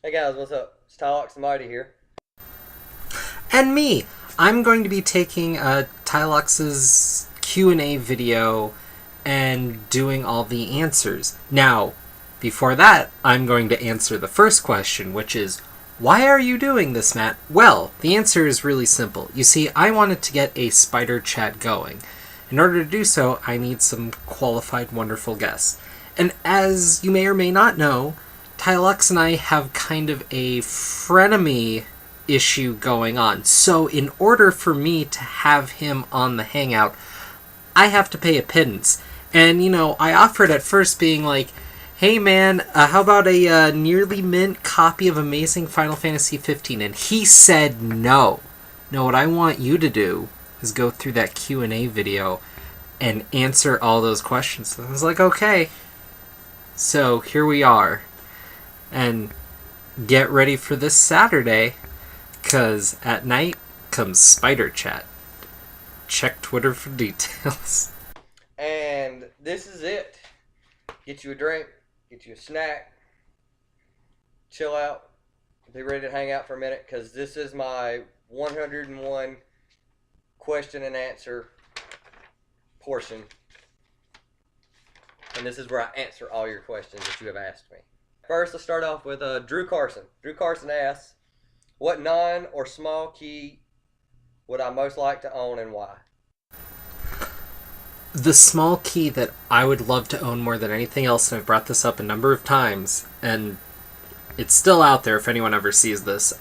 Hey guys, what's up? It's Tylox the Mighty here. And me. I'm going to be taking Tylox's Q&A video and doing all the answers. Now, before that, I'm going to answer the first question, which is, why are you doing this, Matt? Well, the answer is really simple. You see, I wanted to get a spider chat going. In order to do so, I need some qualified, wonderful guests. And as you may or may not know, Tylux and I have kind of a frenemy issue going on. So, in order for me to have him on the Hangout, I have to pay a pittance. And, I offered at first being like, hey man, how about a nearly mint copy of Amazing Final Fantasy 15? And he said no. No, what I want you to do is go through that Q&A video and answer all those questions. And I was like, okay. So here we are. And get ready for this Saturday, because at night comes Spider Chat. Check Twitter for details. And this is it. Get you a drink, get you a snack, chill out, be ready to hang out for a minute because this is my 101 question and answer portion. And this is where I answer all your questions that you have asked me. First, let's start off with Drew Carson. Drew Carson asks, what non or small key would I most like to own and why? The small key that I would love to own more than anything else, and I've brought this up a number of times, and it's still out there if anyone ever sees this,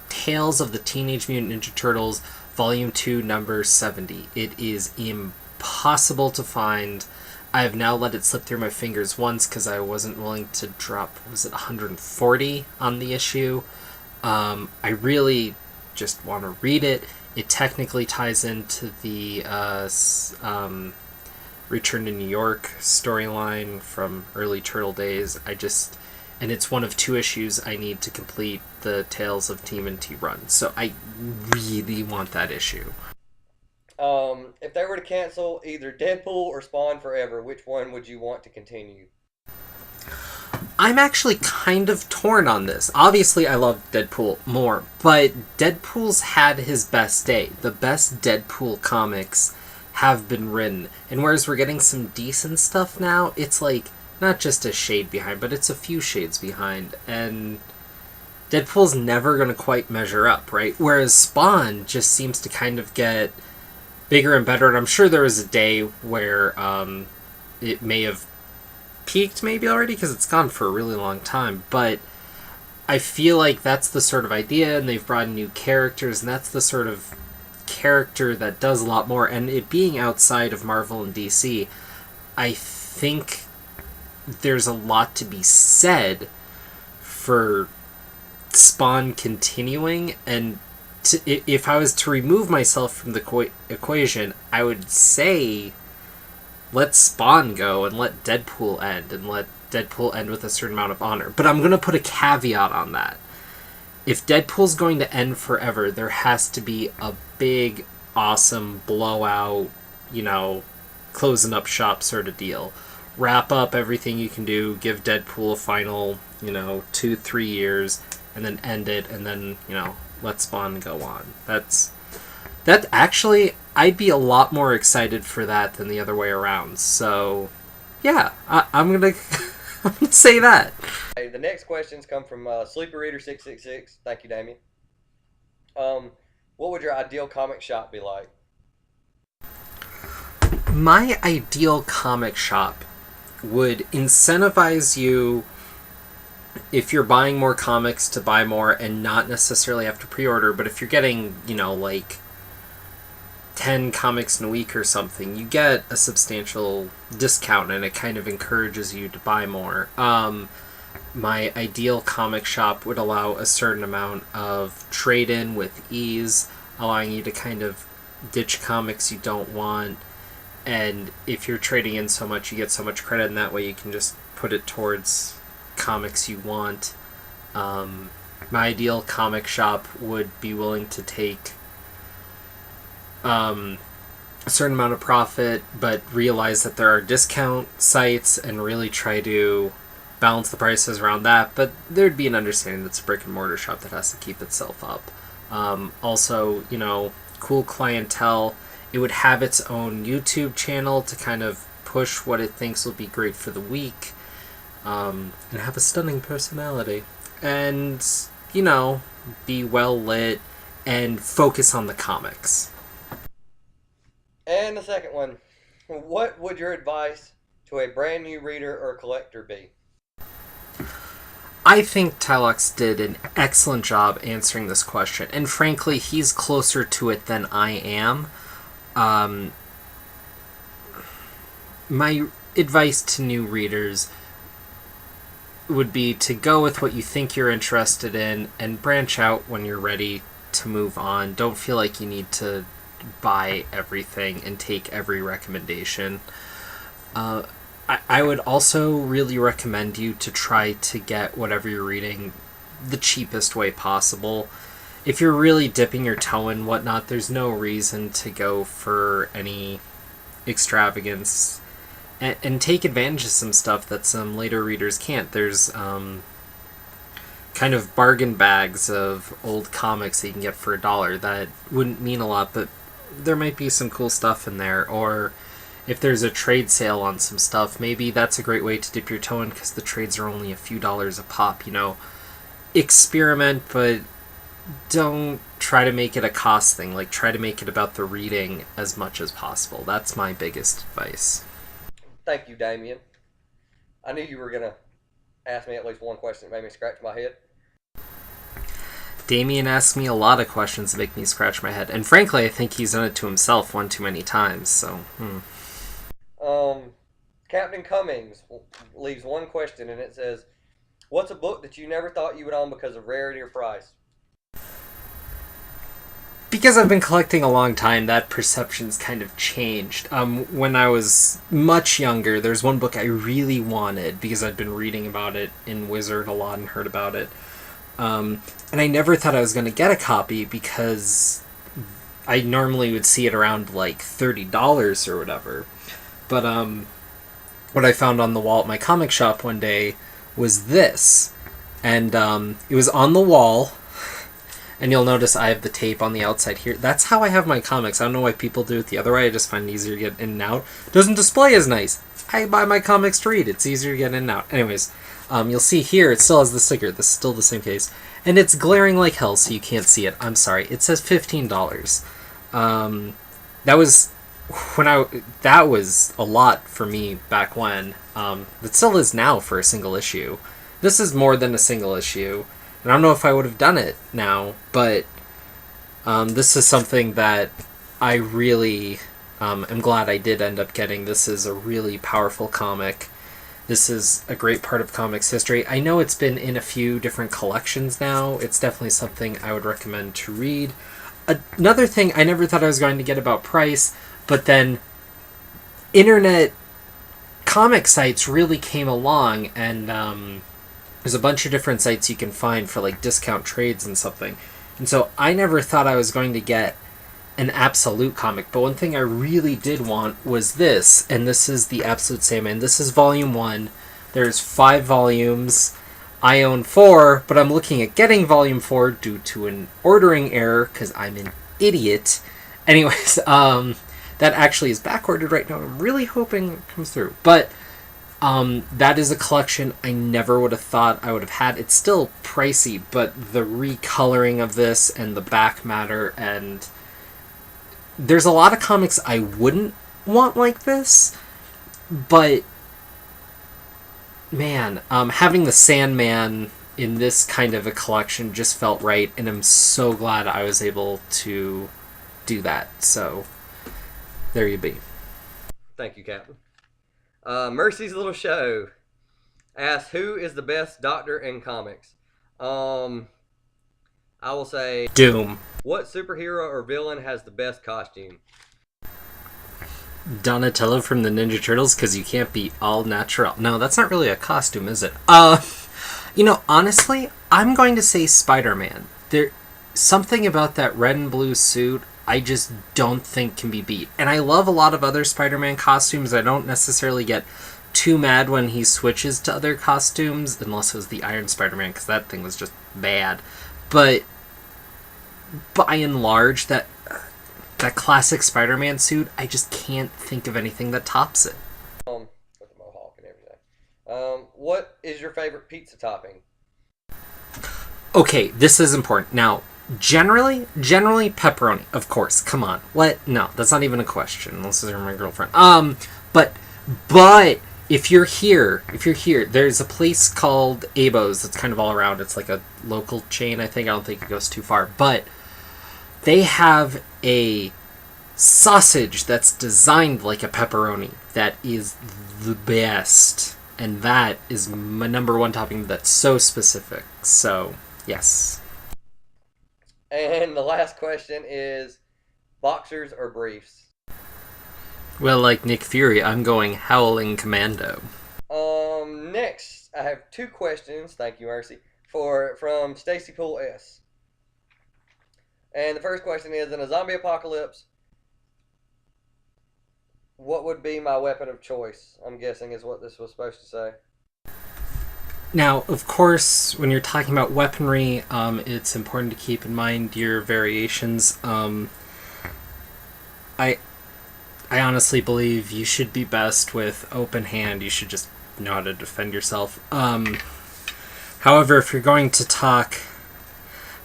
Tales of the Teenage Mutant Ninja Turtles, Volume 2, number 70. It is impossible to find. I have now let it slip through my fingers once because I wasn't willing to drop, was it 140 on the issue? I really just want to read it. It technically ties into the Return to New York storyline from early Turtle days. And it's one of two issues I need to complete the Tales of TMNT run. So I really want that issue. If they were to cancel either Deadpool or Spawn forever, which one would you want to continue? I'm actually kind of torn on this. Obviously, I love Deadpool more, but Deadpool's had his best day. The best Deadpool comics have been written. And whereas we're getting some decent stuff now, it's like not just a shade behind, but it's a few shades behind. And Deadpool's never going to quite measure up, right? Whereas Spawn just seems to kind of get bigger and better. And I'm sure there was a day where it may have peaked maybe already because it's gone for a really long time. But I feel like that's the sort of idea, and they've brought in new characters, and that's the sort of character that does a lot more. And it being outside of Marvel and DC, I think there's a lot to be said for Spawn continuing. And if I was to remove myself from the equation, I would say let Spawn go and let Deadpool end, and let Deadpool end with a certain amount of honor. But I'm going to put a caveat on that. If Deadpool's going to end forever, there has to be a big, awesome blowout, closing up shop sort of deal. Wrap up everything you can do, give Deadpool a final, 2-3 years, and then end it, and then, let Spawn go on. That actually, I'd be a lot more excited for that than the other way around. So, yeah, I'm gonna I'm gonna say that. Hey, the next questions come from Sleeper Reader 666. Thank you, Damien. What would your ideal comic shop be like? My ideal comic shop would incentivize you, if you're buying more comics, to buy more and not necessarily have to pre-order. But if you're getting, like 10 comics in a week or something, you get a substantial discount, and it kind of encourages you to buy more. My ideal comic shop would allow a certain amount of trade-in with ease, allowing you to kind of ditch comics you don't want. And if you're trading in so much, you get so much credit, and that way you can just put it towards comics you want. My ideal comic shop would be willing to take a certain amount of profit, but realize that there are discount sites, and really try to balance the prices around that, but there'd be an understanding that's a brick and mortar shop that has to keep itself up. Also, cool clientele. It would have its own YouTube channel to kind of push what it thinks will be great for the week, and have a stunning personality. And, be well lit and focus on the comics. And the second one, what would your advice to a brand new reader or collector be? I think Tylox did an excellent job answering this question, and frankly, he's closer to it than I am. My advice to new readers would be to go with what you think you're interested in and branch out when you're ready to move on. Don't feel like you need to buy everything and take every recommendation. I would also really recommend you to try to get whatever you're reading the cheapest way possible. If you're really dipping your toe in whatnot, there's no reason to go for any extravagance. And take advantage of some stuff that some later readers can't. There's kind of bargain bags of old comics that you can get for $1. That wouldn't mean a lot, but there might be some cool stuff in there. Or if there's a trade sale on some stuff, maybe that's a great way to dip your toe in because the trades are only a few dollars a pop. Experiment, but don't try to make it a cost thing. Like, try to make it about the reading as much as possible. That's my biggest advice. Thank you, Damien. I knew you were going to ask me at least one question that made me scratch my head. Damien asks me a lot of questions that make me scratch my head. And frankly, I think he's done it to himself one too many times, so... Captain Cummings leaves one question, and it says, what's a book that you never thought you would own because of rarity or price? Because I've been collecting a long time, that perception's kind of changed. When I was much younger, there's one book I really wanted because I'd been reading about it in Wizard a lot and heard about it. And I never thought I was going to get a copy because I normally would see it around like $30 or whatever. But what I found on the wall at my comic shop one day was this. And it was on the wall. And you'll notice I have the tape on the outside here. That's how I have my comics. I don't know why people do it the other way. I just find it easier to get in and out. Doesn't display as nice. I buy my comics to read. It's easier to get in and out. Anyways, you'll see here it still has the sticker. This is still the same case. And it's glaring like hell, so you can't see it. I'm sorry. It says $15. That was that was a lot for me back when. It still is now for a single issue. This is more than a single issue. And I don't know if I would have done it now, but this is something that I really am glad I did end up getting. This is a really powerful comic. This is a great part of comics history. I know it's been in a few different collections now. It's definitely something I would recommend to read. Another thing I never thought I was going to get about price, but then internet comic sites really came along, and there's a bunch of different sites you can find for like discount trades and something. And so I never thought I was going to get an Absolute comic, but one thing I really did want was this, and this is the Absolute Sandman. This is volume 1. There's 5 volumes. I own 4, but I'm looking at getting volume 4 due to an ordering error because I'm an idiot. Anyways, that actually is back-ordered right now. I'm really hoping it comes through. But that is a collection I never would have thought I would have had. It's still pricey, but the recoloring of this and the back matter, and there's a lot of comics I wouldn't want like this, but man, having the Sandman in this kind of a collection just felt right, and I'm so glad I was able to do that. So there you be. Thank you, Captain. Mercy's Little Show asks, who is the best doctor in comics? I will say Doom. What superhero or villain has the best costume? Donatello from the Ninja Turtles, because you can't be all natural. No, that's not really a costume, is it? Honestly, I'm going to say Spider-Man. There, something about that red and blue suit I just don't think can be beat. And I love a lot of other Spider-Man costumes. I don't necessarily get too mad when he switches to other costumes, unless it was the Iron Spider-Man, because that thing was just bad. But by and large, that classic Spider-Man suit, I just can't think of anything that tops it. With the mohawk and everything. What is your favorite pizza topping? Okay, this is important. Now, generally pepperoni, of course. Come on. What? No, that's not even a question, unless you're my girlfriend. But if you're here, there's a place called Abo's that's kind of all around. It's like a local chain, I think. I don't think it goes too far. But they have a sausage that's designed like a pepperoni that is the best. And that is my number one topping that's so specific. So, yes. And the last question is boxers or briefs? Well, like Nick Fury, I'm going Howling Commando. Next, I have 2 questions. Thank you, Mercy. From Stacy Poole S. And the first question is: in a zombie apocalypse, what would be my weapon of choice? I'm guessing is what this was supposed to say. Now, of course, when you're talking about weaponry, it's important to keep in mind your variations. I honestly believe you should be best with open hand. You should just know how to defend yourself. However, if you're going to talk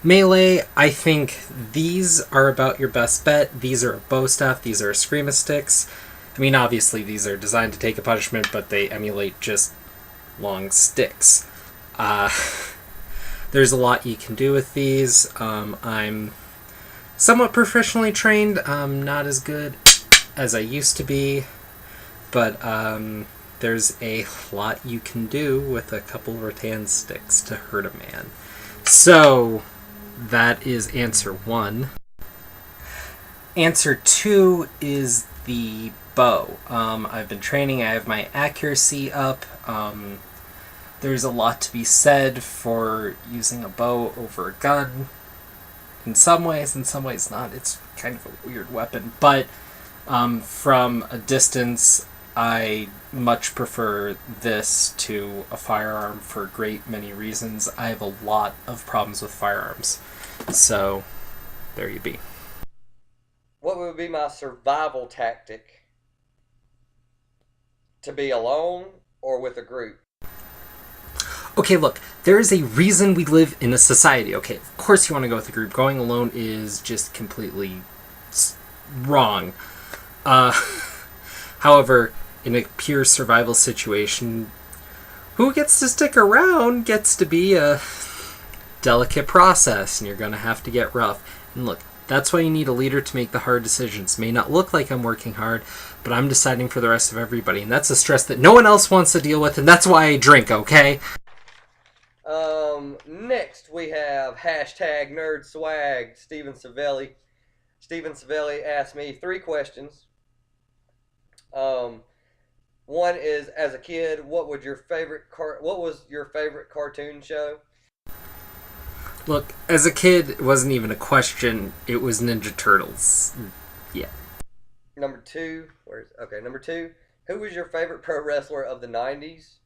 melee, I think these are about your best bet. These are a bow staff. These are screama sticks. I mean, obviously, these are designed to take a punishment, but they emulate just long sticks. There's a lot you can do with these. I'm somewhat professionally trained. I'm not as good as I used to be, but there's a lot you can do with a couple rattan sticks to hurt a man. So that is answer 1. Answer 2 is the bow. I've been training. I have my accuracy up. There's a lot to be said for using a bow over a gun. In some ways not. It's kind of a weird weapon, but from a distance, I much prefer this to a firearm for a great many reasons. I have a lot of problems with firearms. So, there you be. What would be my survival tactic? To be alone or with a group? Okay, look, there is a reason we live in a society. Okay, of course you want to go with a group. Going alone is just completely wrong. However, in a pure survival situation, who gets to stick around gets to be a delicate process, and you're going to have to get rough. And look, that's why you need a leader to make the hard decisions. May not look like I'm working hard, but I'm deciding for the rest of everybody, and that's a stress that no one else wants to deal with, and that's why I drink, okay? Next we have hashtag nerd swag, Steven Savelli. Steven Savelli asked me 3 questions. One is, as a kid, what was your favorite cartoon show? Look, as a kid, it wasn't even a question. It was Ninja Turtles. Yeah. Number 2, number 2, who was your favorite pro wrestler of the 90s?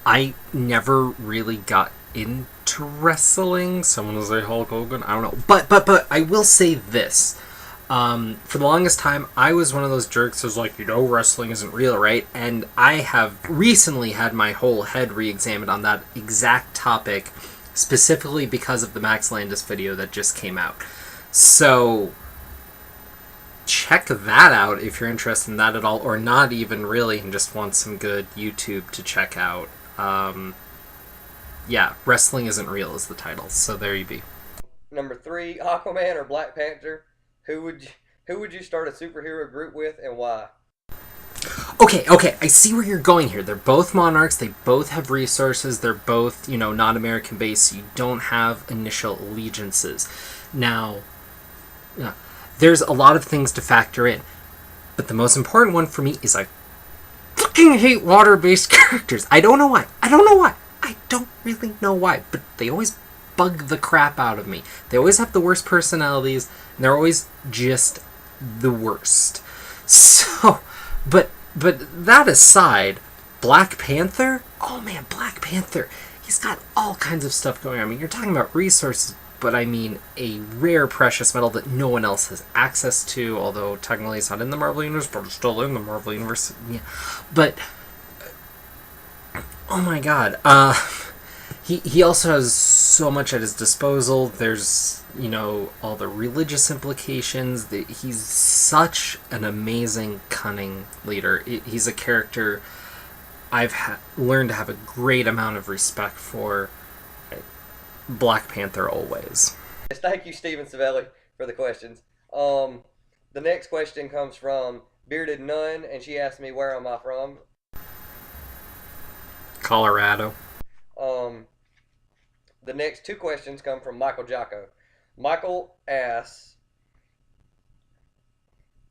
I never really got into wrestling. Someone was like Hulk Hogan. I don't know. But I will say this. For the longest time, I was one of those jerks who was like, wrestling isn't real, right? And I have recently had my whole head re-examined on that exact topic, specifically because of the Max Landis video that just came out. So check that out if you're interested in that at all, or not even really, and just want some good YouTube to check out. Yeah, Wrestling Isn't Real is the title, so there you be. Number 3, Aquaman or Black Panther? Who would you start a superhero group with, and why? Okay, I see where you're going here. They're both monarchs, they both have resources, they're both, not American based, so you don't have initial allegiances. Now, there's a lot of things to factor in, but the most important one for me is I fucking hate water-based characters. I don't know why. I don't really know why, but they always bug the crap out of me. They always have the worst personalities, and they're always just the worst. So, but But that aside, Black Panther? Oh man, Black Panther. He's got all kinds of stuff going on. I mean, you're talking about resources, but I mean a rare precious metal that no one else has access to, although technically it's not in the Marvel Universe, but it's still in the Marvel Universe. Yeah. But, oh my god. He also has so much at his disposal. There's, all the religious implications. He's such an amazing, cunning leader. He's a character I've learned to have a great amount of respect for. Black Panther always. Yes, thank you, Stephen Savelli, for the questions. The next question comes from Bearded Nun, and she asked me, where am I from? Colorado. The next two questions come from Michael Jocko. Michael asks,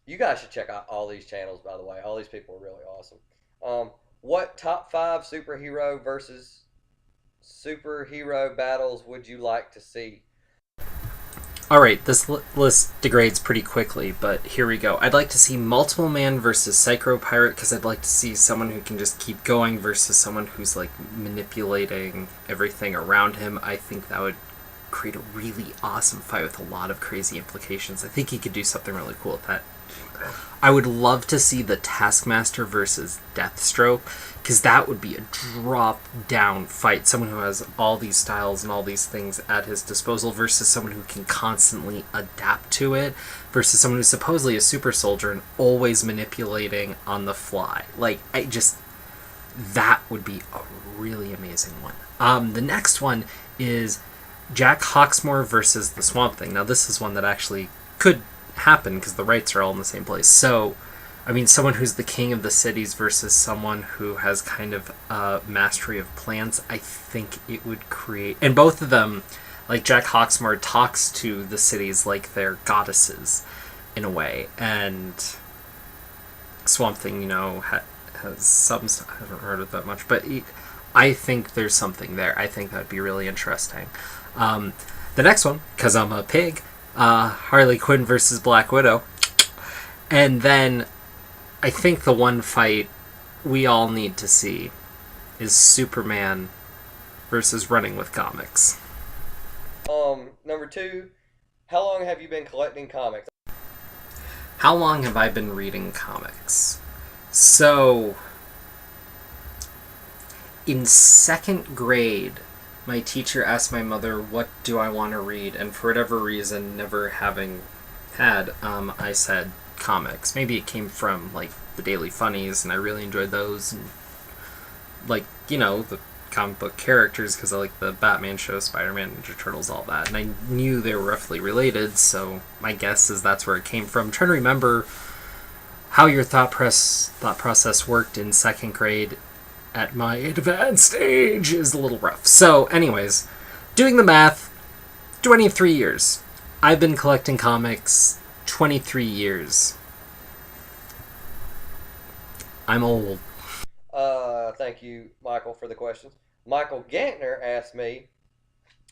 you guys should check out all these channels, by the way. All these people are really awesome. What top 5 superhero versus superhero battles would you like to see? Alright, this list degrades pretty quickly, but here we go. I'd like to see Multiple Man versus Psycho Pirate, because I'd like to see someone who can just keep going versus someone who's, manipulating everything around him. I think that would create a really awesome fight with a lot of crazy implications. I think he could do something really cool with that. I would love to see the Taskmaster versus Deathstroke, because that would be a drop-down fight. Someone who has all these styles and all these things at his disposal versus someone who can constantly adapt to it versus someone who's supposedly a super soldier and always manipulating on the fly. That would be a really amazing one. The next one is Jack Hawksmoor versus the Swamp Thing. Now, this is one that actually could happen because the rights are all in the same place. So, I mean, someone who's the king of the cities versus someone who has kind of mastery of plants, I think it would create... And both of them, like Jack Hawksmoor, talks to the cities like they're goddesses, in a way. And Swamp Thing, has some... I haven't heard of that much, but I think there's something there. I think that'd be really interesting. The next one, because I'm a pig, Harley Quinn versus Black Widow. And then I think the one fight we all need to see is Superman versus Running with Comics. Number 2, how long have you been collecting comics? How long have I been reading comics? So, in 2nd grade, my teacher asked my mother, what do I want to read? And for whatever reason, never having had, I said comics. Maybe it came from, the Daily Funnies, and I really enjoyed those. And, the comic book characters, because I like the Batman show, Spider-Man, Ninja Turtles, all that. And I knew they were roughly related, so my guess is that's where it came from. I'm trying to remember how your thought process worked in 2nd grade at my advanced age is a little rough. So, anyways, doing the math, 23 years. I've been collecting comics 23 years. I'm old. Thank you, Michael, for the questions. Michael Gantner asked me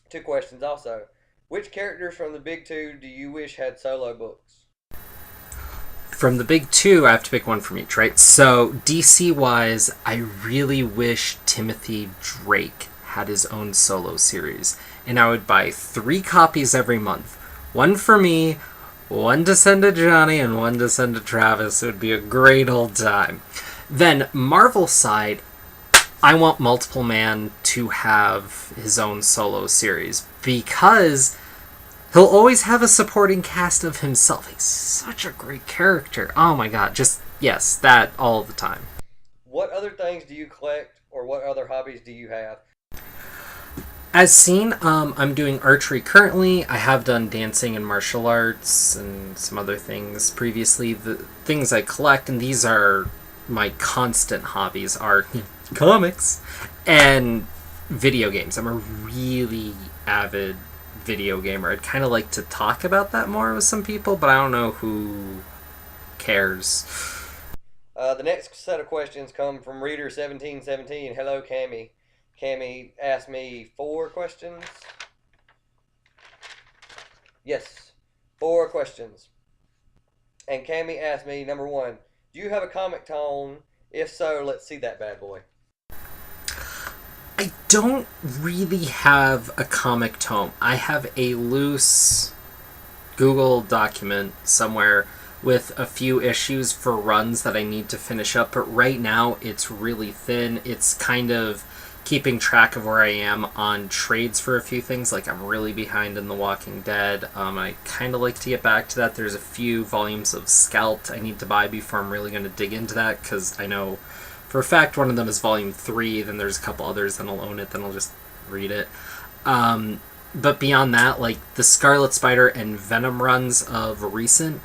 2 questions also. Which characters from the big 2 do you wish had solo books? From the big 2, I have to pick one from each, right? So, DC-wise, I really wish Timothy Drake had his own solo series. And I would buy 3 copies every month. One for me, one to send to Johnny, and one to send to Travis. It would be a great old time. Then, Marvel side, I want Multiple Man to have his own solo series. Because he'll always have a supporting cast of himself. He's such a great character. Oh my god, yes, that all the time. What other things do you collect, or what other hobbies do you have? As seen, I'm doing archery currently. I have done dancing and martial arts and some other things previously. The things I collect, and these are my constant hobbies, are comics and video games. I'm a really avid video gamer. I'd kind of like to talk about that more with some people, but I don't know who cares. The next set of questions come from Reader1717. Hello, Cammy. Cammy asked me 4 questions. Yes, 4 questions. And Cammy asked me, number 1, Do you have a comic tone? If so, let's see that bad boy. I don't really have a comic tome. I have a loose Google document somewhere with a few issues for runs that I need to finish up, but right now it's really thin. It's kind of keeping track of where I am on trades for a few things. Like, I'm really behind in The Walking Dead. I kind of like to get back to that. There's a few volumes of Scalped I need to buy before I'm really going to dig into that, because I know for a fact one of them is volume 3, then there's a couple others, then I'll own it, then I'll just read it. But beyond that, like the Scarlet Spider and Venom runs of recent,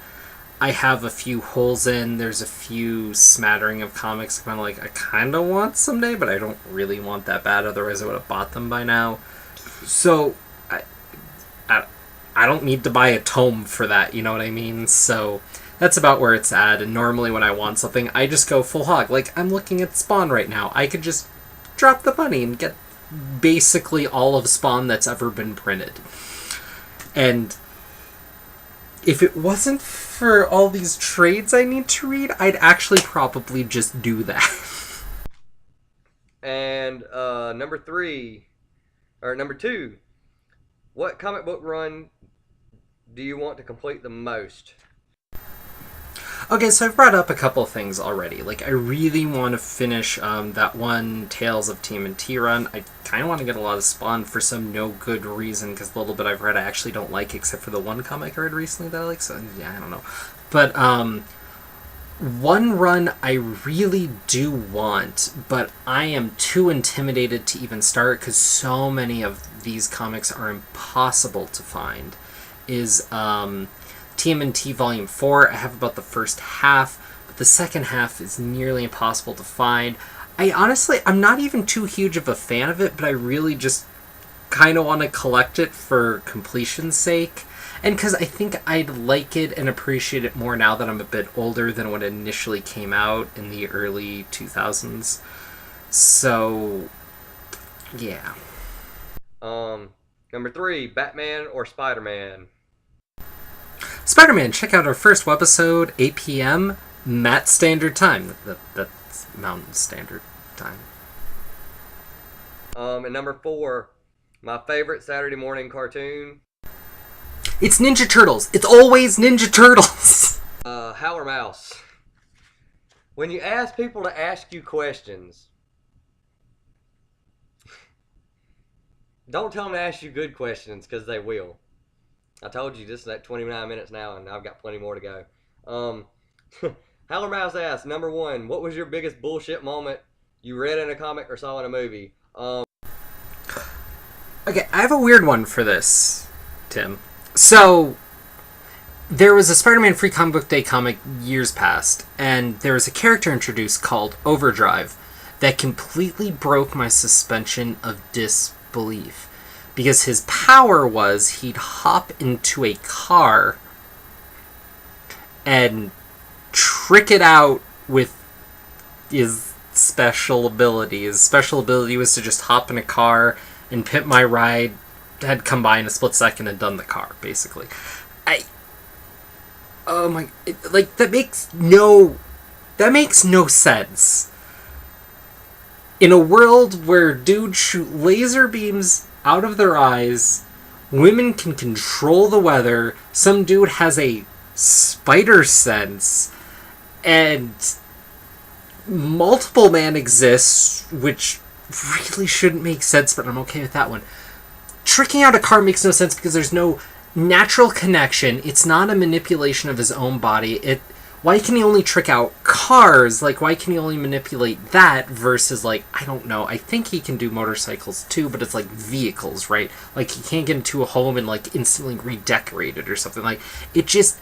I have a few holes in. There's a few smattering of comics I'm like, I kind of want someday, but I don't really want that bad. Otherwise, I would have bought them by now. So, I don't need to buy a tome for that, you know what I mean? So, that's about where it's at. And normally when I want something, I just go full hog. Like, I'm looking at Spawn right now. I could just drop the money and get basically all of Spawn that's ever been printed. And if it wasn't for all these trades I need to read, I'd actually probably just do that. And number two, what comic book run do you want to complete the most? Okay, so I've brought up a couple of things already. Like, I really want to finish that one Tales of TMNT run. I kind of want to get a lot of Spawn for some no good reason, because the little bit I've read I actually don't like, except for the one comic I read recently that I like, so yeah, I don't know. But one run I really do want, but I am too intimidated to even start, because so many of these comics are impossible to find, is TMNT Volume 4. I have about the first half, but the second half is nearly impossible to find. I'm not even too huge of a fan of it, but I really just kind of want to collect it for completion's sake. And because I think I'd like it and appreciate it more now that I'm a bit older than when it initially came out in the early 2000s. So, yeah. Number 3, Batman or Spider-Man? Spider-Man, check out our first webisode, 8 p.m. Matt Standard Time. That's Mountain Standard Time. And number 4, my favorite Saturday morning cartoon. It's Ninja Turtles. It's always Ninja Turtles. Howler Mouse. When you ask people to ask you questions, don't tell them to ask you good questions, because they will. I told you this is at 29 minutes now, and I've got plenty more to go. Howler Mouse asks, number 1, what was your biggest bullshit moment you read in a comic or saw in a movie? Okay, I have a weird one for this, Tim. So, there was a Spider-Man Free Comic Book Day comic years past, and there was a character introduced called Overdrive that completely broke my suspension of disbelief. Because his power was he'd hop into a car and trick it out with his special ability. His special ability was to just hop in a car and Pimp My Ride had come by in a split second and done the car, basically. That makes no sense. In a world where dudes shoot laser beams out of their eyes, women can control the weather, some dude has a spider sense, and Multiple Man exists, which really shouldn't make sense, but I'm okay with that one. Tricking out a car makes no sense because there's no natural connection. It's not a manipulation of his own body. Why can he only trick out cars? Like, why can he only manipulate that versus, like, I don't know. I think he can do motorcycles too, but it's like vehicles, right? Like, he can't get into a home and, like, instantly redecorate it or something. Like, it just...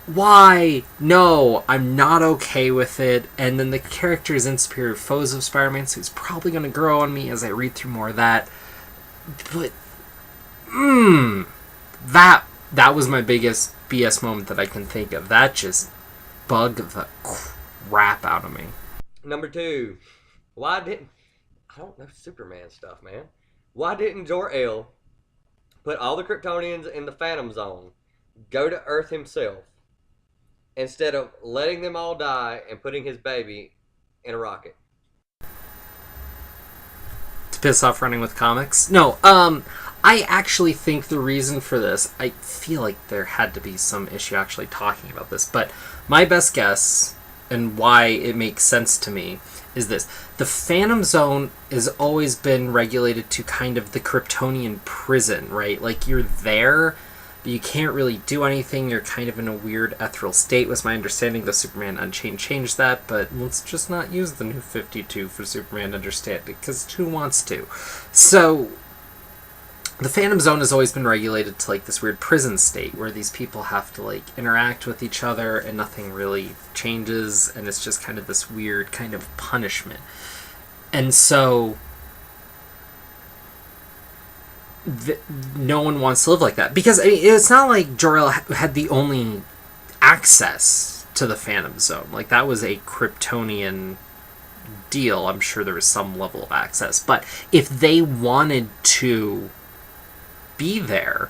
Why? No, I'm not okay with it. And then the characters in Superior Foes of Spider-Man, so he's probably going to grow on me as I read through more of that. But, that was my biggest BS moment that I can think of. That just bugged the crap out of me. Number 2, I don't know Superman stuff, man. Why didn't Jor-El put all the Kryptonians in the Phantom Zone, go to Earth himself, instead of letting them all die and putting his baby in a rocket? To piss off Running with Comics? No, I actually think the reason for this, I feel like there had to be some issue actually talking about this, but my best guess, and why it makes sense to me, is this. The Phantom Zone has always been regulated to kind of the Kryptonian prison, right? Like, you're there, but you can't really do anything. You're kind of in a weird ethereal state, was my understanding. The Superman Unchained changed that, but let's just not use the New 52 for Superman to understand it, because who wants to? So, the Phantom Zone has always been regulated to, like, this weird prison state where these people have to, like, interact with each other and nothing really changes, and it's just kind of this weird kind of punishment. And so no one wants to live like that. Because, I mean, it's not like Jor-El had the only access to the Phantom Zone. Like, that was a Kryptonian deal. I'm sure there was some level of access. But if they wanted to be there,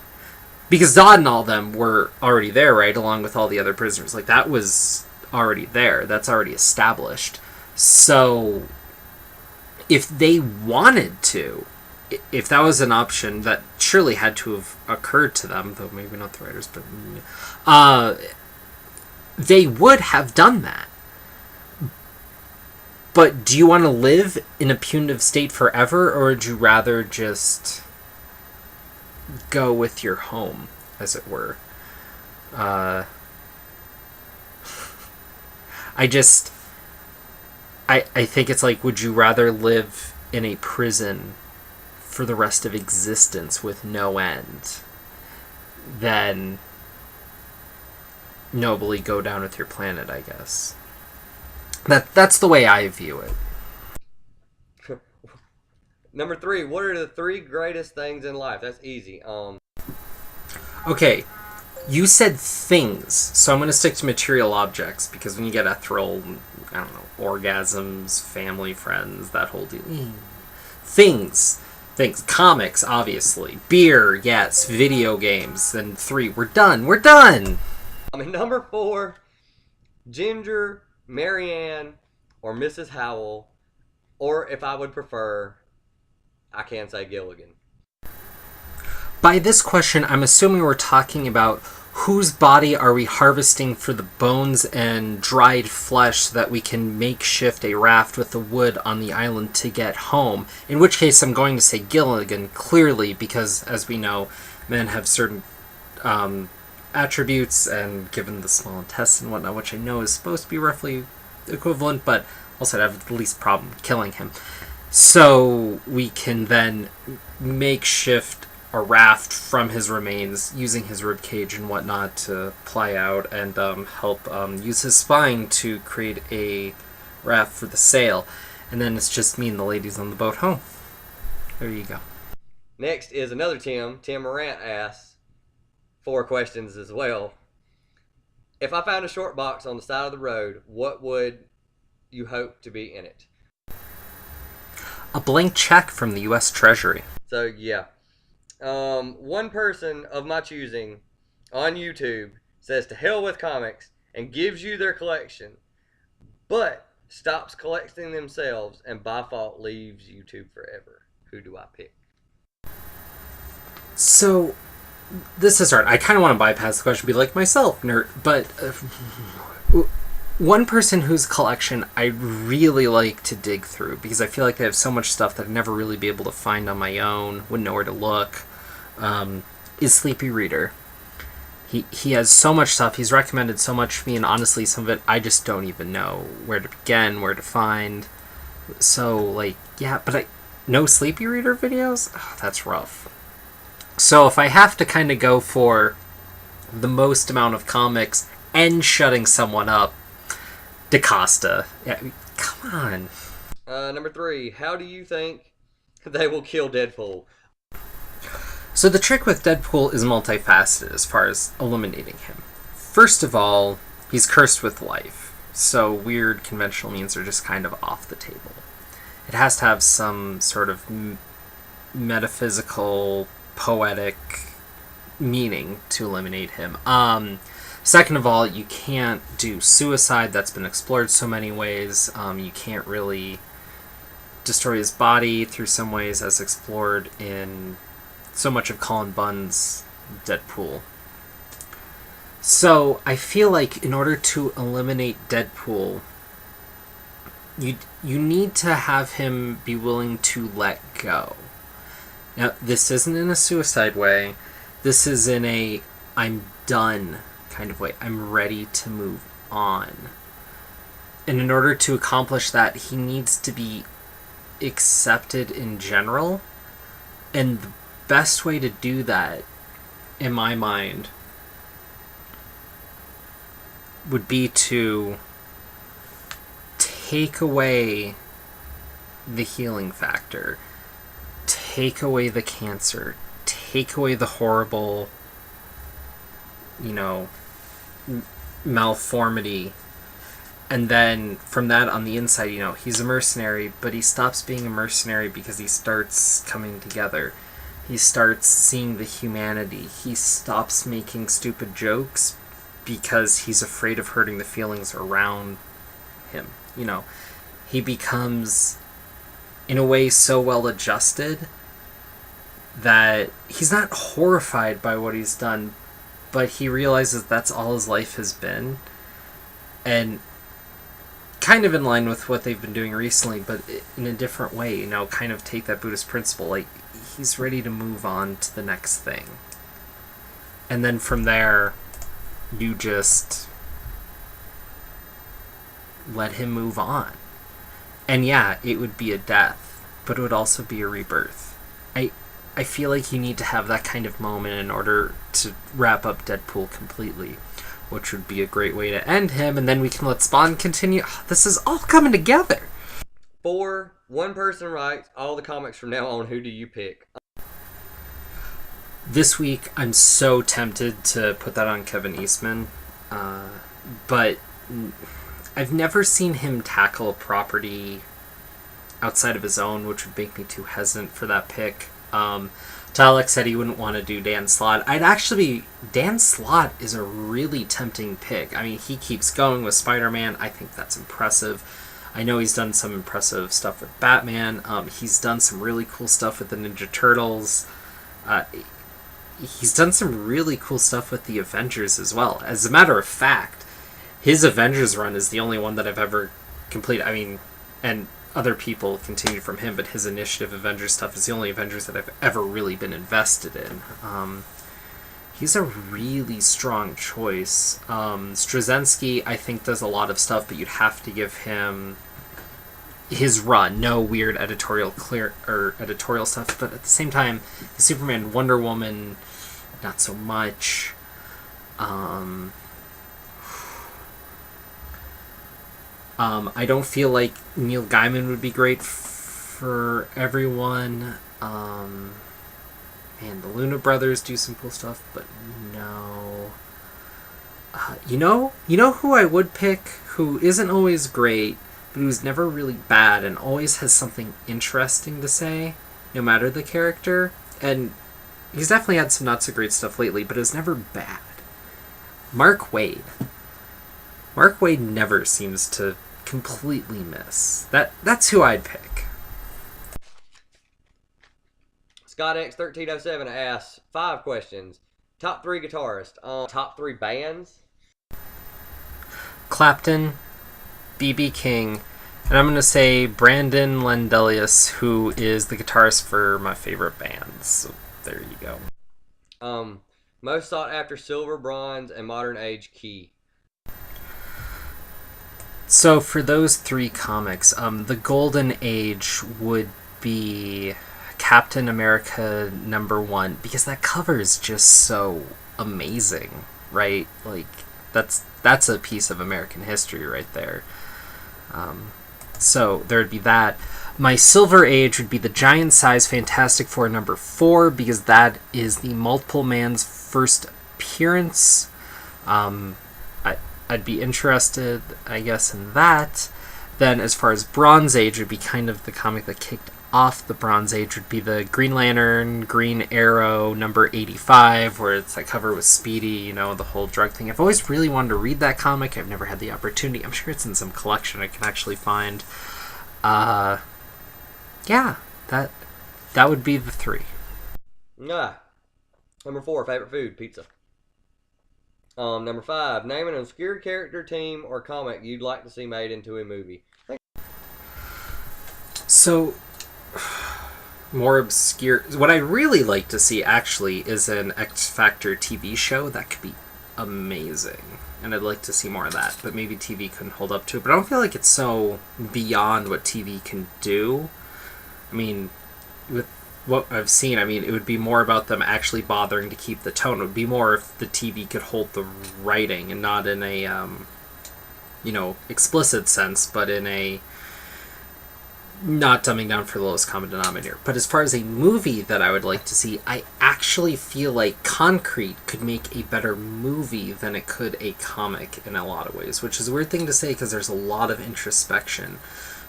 because Zod and all of them were already there, right, along with all the other prisoners, like, that was already there, that's already established. So if they wanted to, if that was an option that surely had to have occurred to them, though maybe not the writers, but they would have done that. But do you want to live in a punitive state forever, or would you rather just go with your home, as it were? I think it's like, would you rather live in a prison for the rest of existence with no end than nobly go down with your planet, I guess. That's the way I view it. Number 3, what are the 3 greatest things in life? That's easy. Okay, you said things, so I'm going to stick to material objects, because when you get ethereal, I don't know, orgasms, family, friends, that whole deal. Things. Comics, obviously. Beer, yes. Video games. Then 3, we're done. Number 4, Ginger, Marianne, or Mrs. Howell, or if I would prefer, I can say Gilligan. By this question, I'm assuming we're talking about whose body are we harvesting for the bones and dried flesh so that we can makeshift a raft with the wood on the island to get home. In which case, I'm going to say Gilligan, clearly, because, as we know, men have certain attributes, and given the small intestine and whatnot, which I know is supposed to be roughly equivalent, but also I'd have the least problem killing him. So we can then makeshift a raft from his remains, using his ribcage and whatnot to ply out and help use his spine to create a raft for the sail. And then it's just me and the ladies on the boat home. There you go. Next is another Tim. Tim Morant asks 4 questions as well. If I found a short box on the side of the road, what would you hope to be in it? A blank check from the U.S. Treasury. So, yeah. One person of my choosing on YouTube says to hell with comics and gives you their collection, but stops collecting themselves and by fault leaves YouTube forever. Who do I pick? So, this is hard. I kind of want to bypass the question, be like myself, nerd, but one person whose collection I really like to dig through, because I feel like they have so much stuff that I'd never really be able to find on my own, wouldn't know where to look, is Sleepy Reader. He has so much stuff, he's recommended so much for me, and honestly, some of it I just don't even know where to begin, where to find. So, like, yeah, but no Sleepy Reader videos? Oh, that's rough. So if I have to kind of go for the most amount of comics and shutting someone up, DaCosta. Yeah, come on. Number 3, how do you think they will kill Deadpool? So the trick with Deadpool is multifaceted as far as eliminating him. First of all, he's cursed with life, so weird conventional means are just kind of off the table. It has to have some sort of metaphysical, poetic meaning to eliminate him. Second of all, you can't do suicide. That's been explored so many ways. You can't really destroy his body through some ways as explored in so much of Colin Bunn's Deadpool. So I feel like in order to eliminate Deadpool, you need to have him be willing to let go. Now, this isn't in a suicide way. This is in a I'm done kind of way. I'm ready to move on. And in order to accomplish that, he needs to be accepted in general. And the best way to do that, in my mind, would be to take away the healing factor, take away the cancer, take away the horrible, malformity, and then from that on the inside, he's a mercenary, but he stops being a mercenary because he starts coming together. He starts seeing the humanity. He stops making stupid jokes because he's afraid of hurting the feelings around him. He becomes, in a way, so well adjusted that he's not horrified by what he's done, but he realizes that's all his life has been. And kind of in line with what they've been doing recently, but in a different way, kind of take that Buddhist principle. Like, he's ready to move on to the next thing. And then from there, you just let him move on. And yeah, it would be a death, but it would also be a rebirth. I feel like you need to have that kind of moment in order to wrap up Deadpool completely, which would be a great way to end him, and then we can let Spawn continue. This is all coming together. 4, one person writes all the comics from now on. Who do you pick? This week, I'm so tempted to put that on Kevin Eastman, but I've never seen him tackle a property outside of his own, which would make me too hesitant for that pick. Tylox said he wouldn't want to do Dan Slott. Dan Slott is a really tempting pick. I mean, he keeps going with Spider-Man. I think that's impressive. I know he's done some impressive stuff with Batman. He's done some really cool stuff with the Ninja Turtles. He's done some really cool stuff with the Avengers as well. As a matter of fact, his Avengers run is the only one that I've ever completed. I mean, and other people continued from him, but his Initiative Avengers stuff is the only Avengers that I've ever really been invested in. He's a really strong choice. Straczynski, I think, does a lot of stuff, but you'd have to give him his run. No weird editorial stuff, but at the same time, Superman, Wonder Woman, not so much. I don't feel like Neil Gaiman would be great for everyone. The Luna Brothers do some cool stuff, but no. You know who I would pick, who isn't always great, but who's never really bad and always has something interesting to say, no matter the character? And he's definitely had some not so great stuff lately, but is never bad. Mark Waid. Mark Waid never seems to completely miss. That's who I'd pick. Scott X1307 asks 5 questions. Top 3 guitarists. Top 3 bands. Clapton, B.B. King, and I'm going to say Brandon Lendelius, who is the guitarist for my favorite bands. So there you go. Most sought after silver, bronze, and modern age key. So for those 3 comics, the golden age would be Captain America #1, because that cover is just so amazing, right? Like, that's a piece of American history right there. So there'd be that. My silver age would be the giant size Fantastic Four #4, because that is the Multiple Man's first appearance. I'd be interested, I guess, in that. Then as far as Bronze Age, would be kind of the comic that kicked off the Bronze Age would be the Green Lantern, Green Arrow, number 85, where it's that cover with Speedy, the whole drug thing. I've always really wanted to read that comic. I've never had the opportunity. I'm sure it's in some collection I can actually find. Yeah, that would be the 3. Number 4, favorite food, pizza. Number 5, name an obscure character, team, or comic you'd like to see made into a movie. So, more obscure. What I'd really like to see, actually, is an X Factor TV show. That could be amazing. And I'd like to see more of that. But maybe TV couldn't hold up to it. But I don't feel like it's so beyond what TV can do. I mean, with what I've seen, it would be more about them actually bothering to keep the tone. It would be more if the TV could hold the writing and not in a, explicit sense, but in a not dumbing down for the lowest common denominator. But as far as a movie that I would like to see, I actually feel like Concrete could make a better movie than it could a comic in a lot of ways, which is a weird thing to say because there's a lot of introspection.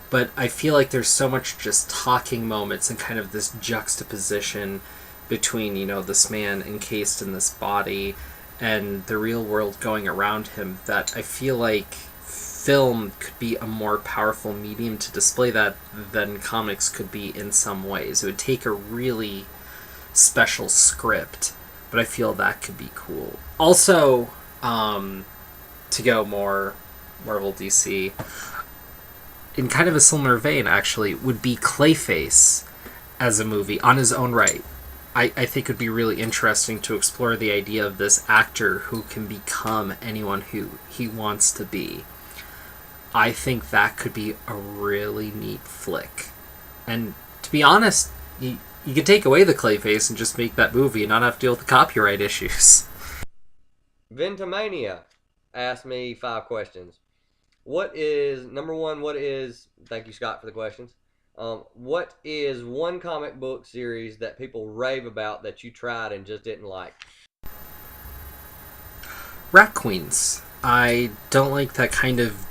But I feel like there's so much just talking moments and kind of this juxtaposition between, this man encased in this body and the real world going around him that I feel like film could be a more powerful medium to display that than comics could be in some ways. It would take a really special script, but I feel that could be cool. Also, to go more Marvel DC, in kind of a similar vein, actually, would be Clayface as a movie on his own right. I think it would be really interesting to explore the idea of this actor who can become anyone who he wants to be. I think that could be a really neat flick. And to be honest, you could take away the Clayface and just make that movie and not have to deal with the copyright issues. Ventamania asked me 5 questions. Number 1, thank you, Scott, for the questions. What is one comic book series that people rave about that you tried and just didn't like? Rat Queens. I don't like that kind of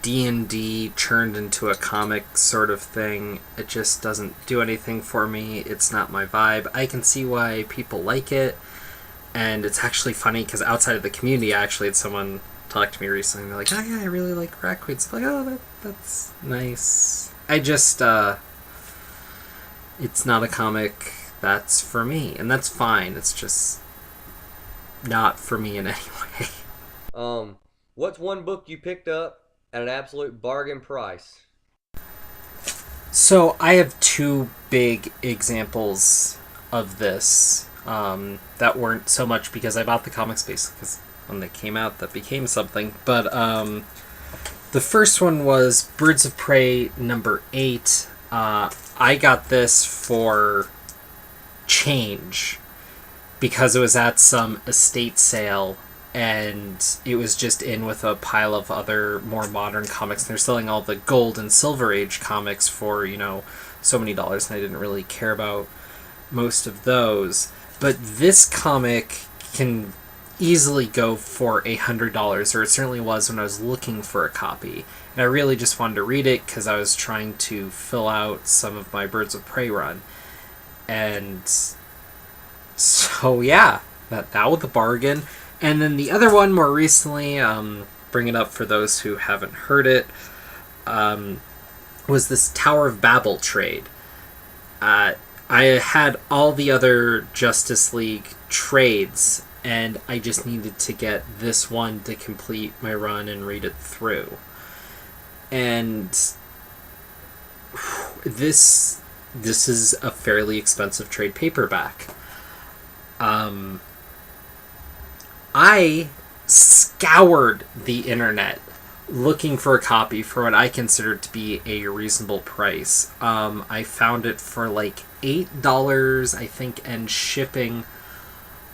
D&D churned into a comic sort of thing. It just doesn't do anything for me. It's not my vibe. I can see why people like it, and it's actually funny because outside of the community, I actually had someone talk to me recently and they're like, oh yeah, I really like Rat Queens. I'm like, oh, that's nice. I just, it's not a comic that's for me, and that's fine. It's just not for me in any way. What's one book you picked up at an absolute bargain price? So I have 2 big examples of this that weren't so much because I bought the comic space because when they came out that became something. But the first one was Birds of Prey number 8. I got this for change because it was at some estate sale and it was just in with a pile of other more modern comics. They're selling all the Gold and Silver Age comics for, so many dollars, and I didn't really care about most of those. But this comic can easily go for $100, or it certainly was when I was looking for a copy. And I really just wanted to read it because I was trying to fill out some of my Birds of Prey run. And so, yeah, that was a bargain. And then the other one more recently, bring it up for those who haven't heard it, was this Tower of Babel trade. I had all the other Justice League trades, and I just needed to get this one to complete my run and read it through. And this is a fairly expensive trade paperback. I scoured the internet looking for a copy for what I considered to be a reasonable price. I found it for like $8, I think, and shipping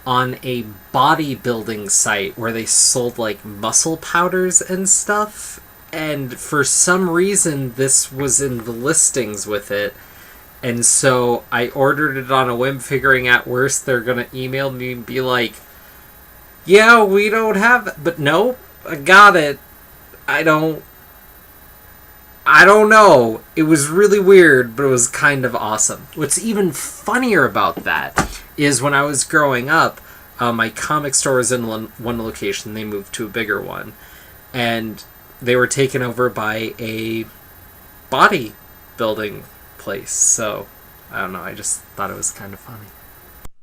on a bodybuilding site where they sold like muscle powders and stuff. And for some reason, this was in the listings with it. And so I ordered it on a whim, figuring at worst they're going to email me and be like, yeah, we don't have it. But nope, I got it. I don't I don't know. It was really weird, but it was kind of awesome. What's even funnier about that is when I was growing up, my comic store was in one location. They moved to a bigger one, and they were taken over by a bodybuilding place. So I don't know. I just thought it was kind of funny.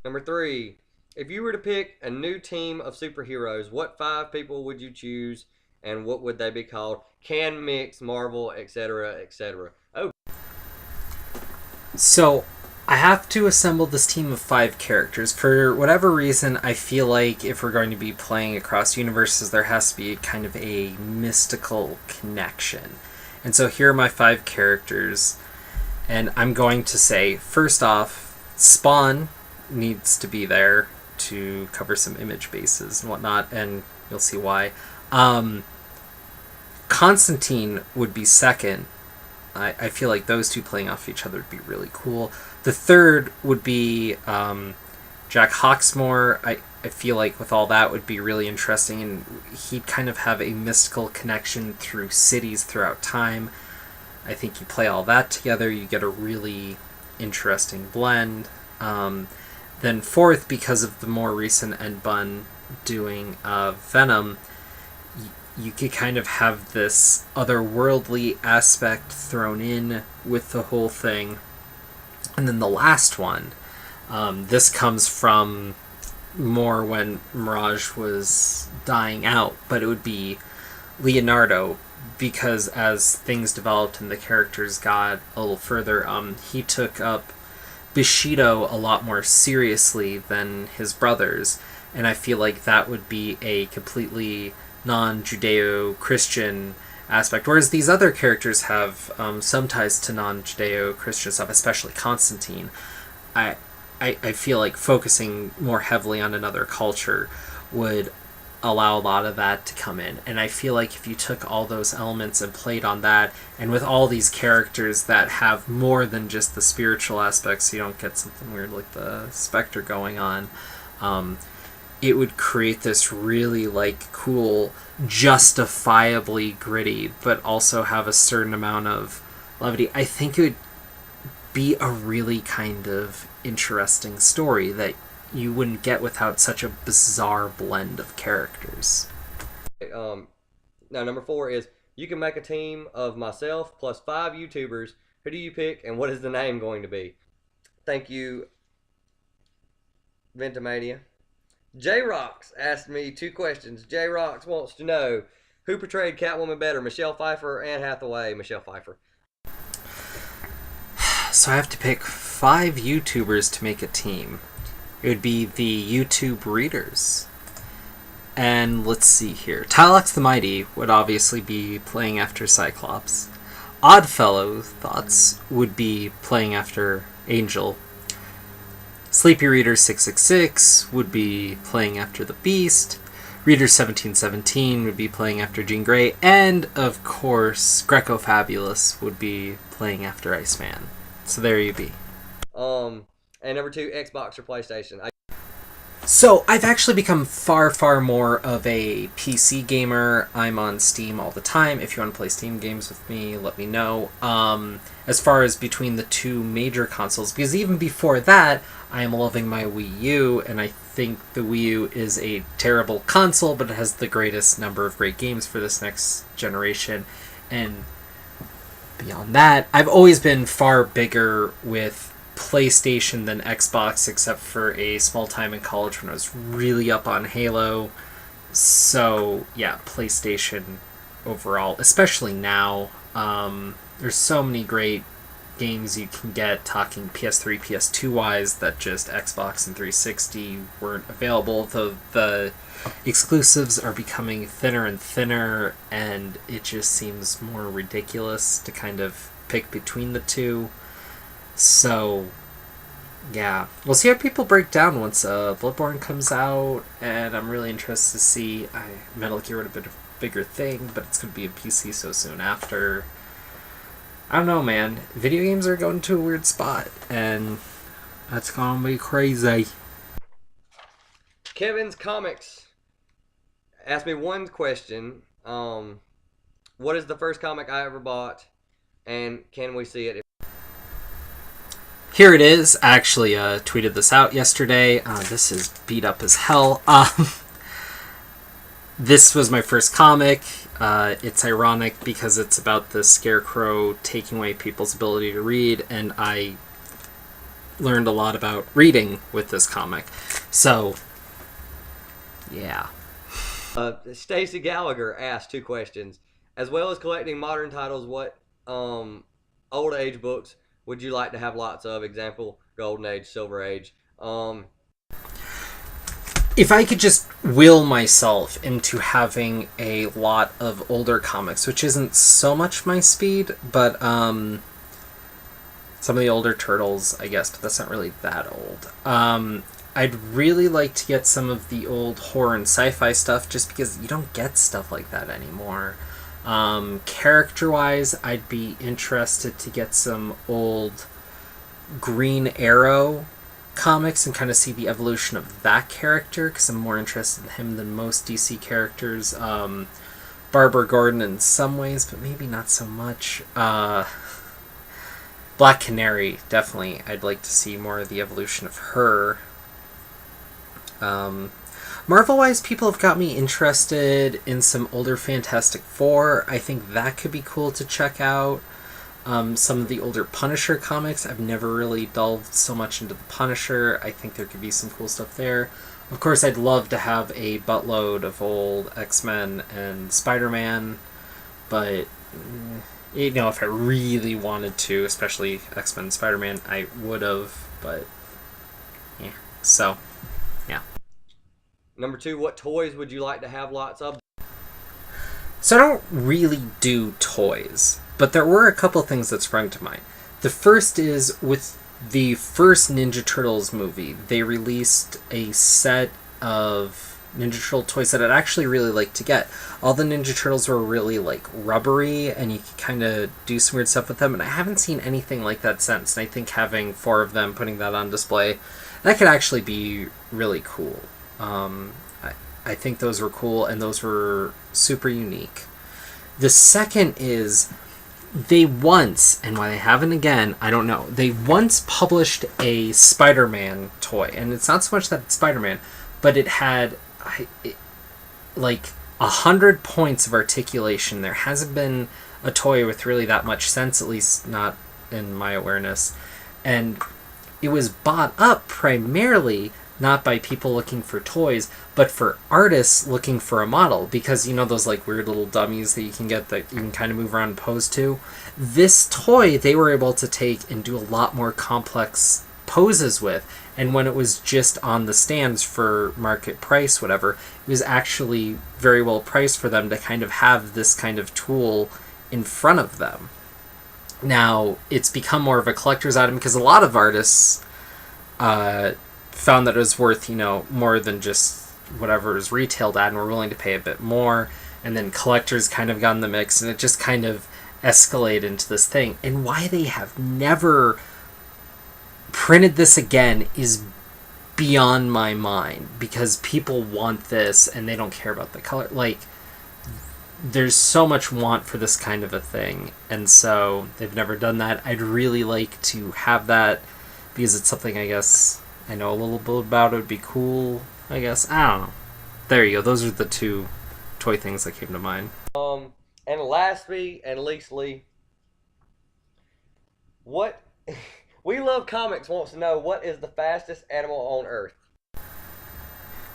Number 3. If you were to pick a new team of superheroes, what 5 people would you choose and what would they be called? Can mix, Marvel, etc., etc. Oh, So I have to assemble this team of 5 characters. For whatever reason, I feel like if we're going to be playing across universes, there has to be kind of a mystical connection. And so here are my 5 characters. And I'm going to say, first off, Spawn needs to be there to cover some image bases and whatnot, and you'll see why. Constantine would be second. I feel like those two playing off each other would be really cool. The third would be Jack Hawksmoor. I feel like with all that would be really interesting, and he'd kind of have a mystical connection through cities throughout time. I think you play all that together, you get a really interesting blend. Then fourth, because of the more recent Ed Bun doing Venom, you could kind of have this otherworldly aspect thrown in with the whole thing. And then the last one, this comes from more when Mirage was dying out, but it would be Leonardo, because as things developed and the characters got a little further, he took up Bushido a lot more seriously than his brothers, and I feel like that would be a completely non-Judeo-Christian aspect, whereas these other characters have some ties to non-Judeo-Christian stuff, especially Constantine. I feel like focusing more heavily on another culture would allow a lot of that to come in. And I feel like if you took all those elements and played on that, and with all these characters that have more than just the spiritual aspects, you don't get something weird like the Spectre going on, it would create this really like cool, justifiably gritty, but also have a certain amount of levity. I think it would be a really kind of interesting story that you wouldn't get without such a bizarre blend of characters. now number 4 is you can make a team of myself plus 5 YouTubers. Who do you pick and what is the name going to be? Thank you, Ventimania. J Rocks asked me 2 questions. J Rocks wants to know who portrayed Catwoman better, Michelle Pfeiffer and Hathaway. Michelle Pfeiffer. So I have to pick 5 YouTubers to make a team. It would be the YouTube readers. And let's see here. Tylox the Mighty would obviously be playing after Cyclops. Oddfellow Thoughts would be playing after Angel. Sleepy Reader 666 would be playing after the Beast. Reader 1717 would be playing after Jean Grey. And, of course, Greco Fabulous would be playing after Iceman. So there you be. And number 2, Xbox or PlayStation. So I've actually become far, far more of a PC gamer. I'm on Steam all the time. If you want to play Steam games with me, let me know. As far as between the 2 major consoles, because even before that, I am loving my Wii U, and I think the Wii U is a terrible console, but it has the greatest number of great games for this next generation. And beyond that, I've always been far bigger with PlayStation than Xbox, except for a small time in college when I was really up on Halo. So yeah, PlayStation overall, especially now. There's so many great games you can get, talking PS3, PS2 wise, that just Xbox and 360 weren't available. The exclusives are becoming thinner and thinner, and it just seems more ridiculous to kind of pick between the two. So, yeah. We'll see how people break down once Bloodborne comes out, and I'm really interested to see. Metal Gear would have been a bigger thing, but it's going to be a PC so soon after. I don't know, man. Video games are going to a weird spot, and that's going to be crazy. Kevin's Comics asked me one question. What is the first comic I ever bought? And can we see it? Here it is. I actually tweeted this out yesterday. This is beat up as hell. This was my first comic. It's ironic because it's about the Scarecrow taking away people's ability to read, and I learned a lot about reading with this comic. So, yeah. Stacy Gallagher asked 2 questions. As well as collecting modern titles, what old age books would you like to have lots of? Example, Golden Age, Silver Age. If I could just will myself into having a lot of older comics, which isn't so much my speed, but some of the older Turtles, I guess, but that's not really that old. I'd really like to get some of the old horror and sci-fi stuff, just because you don't get stuff like that anymore. Character-wise, I'd be interested to get some old Green Arrow comics and kind of see the evolution of that character, because I'm more interested in him than most DC characters. Barbara Gordon in some ways, but maybe not so much. Black Canary, definitely. I'd like to see more of the evolution of her. Marvel-wise, people have got me interested in some older Fantastic Four. I think that could be cool to check out. Some of the older Punisher comics, I've never really delved so much into the Punisher. I think there could be some cool stuff there. Of course, I'd love to have a buttload of old X-Men and Spider-Man, but, you know, if I really wanted to, especially X-Men and Spider-Man, I would have, but, yeah. So, yeah. Number 2, what toys would you like to have lots of? So I don't really do toys, but there were a couple things that sprung to mind. The first is with the first Ninja Turtles movie, they released a set of Ninja Turtle toys that I'd actually really like to get. All the Ninja Turtles were really like rubbery, and you could kind of do some weird stuff with them, and I haven't seen anything like that since. And I think having 4 of them, putting that on display, that could actually be really cool. I think those were cool, and those were super unique. The second is, they once, and why they haven't again, I don't know, they once published a Spider-Man toy, and it's not so much that it's Spider-Man, but it had like 100 points of articulation. There hasn't been a toy with really that much sense, at least not in my awareness, and it was bought up primarily not by people looking for toys, but for artists looking for a model, because you know those like weird little dummies that you can get that you can kind of move around and pose to? This toy they were able to take and do a lot more complex poses with, and when it was just on the stands for market price, whatever, it was actually very well priced for them to kind of have this kind of tool in front of them. Now, it's become more of a collector's item because a lot of artists found that it was worth, you know, more than just whatever it was retailed at, and were willing to pay a bit more, and then collectors kind of got in the mix, and it just kind of escalated into this thing. And why they have never printed this again is beyond my mind, because people want this and they don't care about the color. Like, there's so much want for this kind of a thing, and so they've never done that. I'd really like to have that, because it's something I guess I know a little bit about. It would be cool, I guess. I don't know. There you go. Those are the 2 toy things that came to mind. And lastly, and leastly, what We Love Comics wants to know, what is the fastest animal on Earth?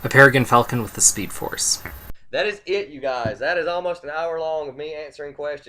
A peregrine falcon with the Speed Force. That is it, you guys. That is almost an hour long of me answering questions.